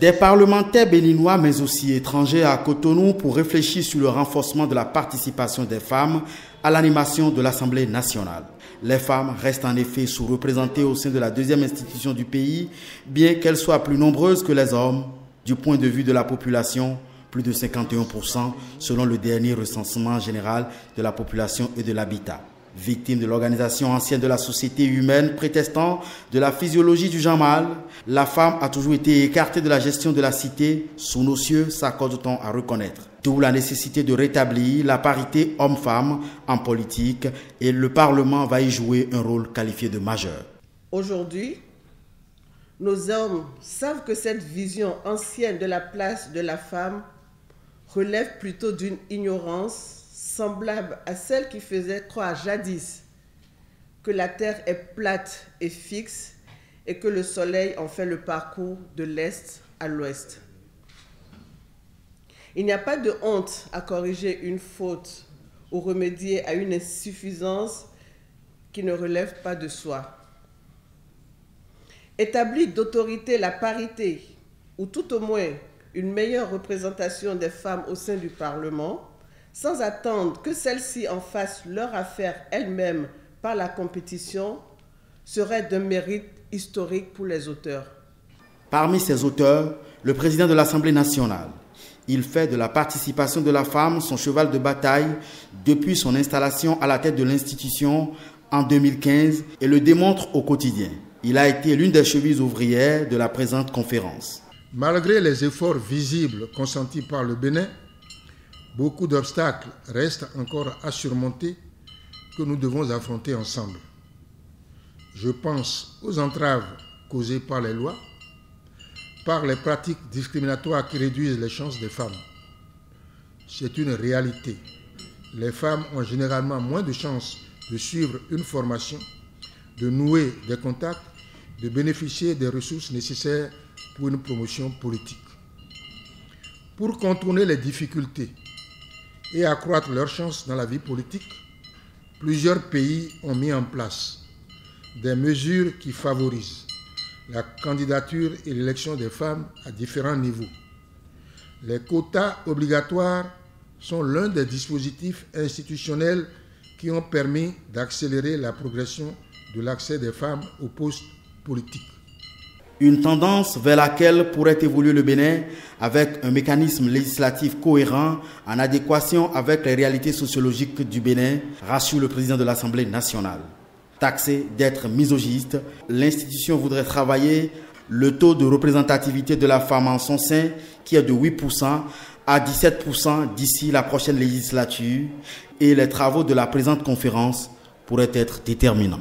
Des parlementaires béninois mais aussi étrangers à Cotonou pour réfléchir sur le renforcement de la participation des femmes à l'animation de l'Assemblée nationale. Les femmes restent en effet sous-représentées au sein de la deuxième institution du pays, bien qu'elles soient plus nombreuses que les hommes. Du point de vue de la population, plus de 51% selon le dernier recensement général de la population et de l'habitat. Victime de l'organisation ancienne de la société humaine prétestant de la physiologie du genre mâle, la femme a toujours été écartée de la gestion de la cité. Sous nos cieux, s'accorde-t-on à reconnaître. D'où la nécessité de rétablir la parité homme-femme en politique et le Parlement va y jouer un rôle qualifié de majeur. Aujourd'hui, nos hommes savent que cette vision ancienne de la place de la femme relève plutôt d'une ignorance semblable à celle qui faisait croire jadis que la terre est plate et fixe et que le soleil en fait le parcours de l'est à l'ouest. Il n'y a pas de honte à corriger une faute ou remédier à une insuffisance qui ne relève pas de soi. Établir d'autorité la parité, ou tout au moins une meilleure représentation des femmes au sein du Parlement, sans attendre que celles-ci en fassent leur affaire elles-mêmes par la compétition, serait d'un mérite historique pour les auteurs. Parmi ces auteurs, le président de l'Assemblée nationale. Il fait de la participation de la femme son cheval de bataille depuis son installation à la tête de l'institution en 2015 et le démontre au quotidien. Il a été l'une des chevilles ouvrières de la présente conférence. Malgré les efforts visibles consentis par le Bénin, beaucoup d'obstacles restent encore à surmonter que nous devons affronter ensemble. Je pense aux entraves causées par les lois, par les pratiques discriminatoires qui réduisent les chances des femmes. C'est une réalité. Les femmes ont généralement moins de chances de suivre une formation, de nouer des contacts, de bénéficier des ressources nécessaires pour une promotion politique. Pour contourner les difficultés et accroître leurs chances dans la vie politique, plusieurs pays ont mis en place des mesures qui favorisent la candidature et l'élection des femmes à différents niveaux. Les quotas obligatoires sont l'un des dispositifs institutionnels qui ont permis d'accélérer la progression de l'accès des femmes aux postes politiques. Une tendance vers laquelle pourrait évoluer le Bénin avec un mécanisme législatif cohérent en adéquation avec les réalités sociologiques du Bénin, rassure le président de l'Assemblée nationale. Taxé d'être misogyste, l'institution voudrait travailler le taux de représentativité de la femme en son sein qui est de 8% à 17% d'ici la prochaine législature et les travaux de la présente conférence pourraient être déterminants.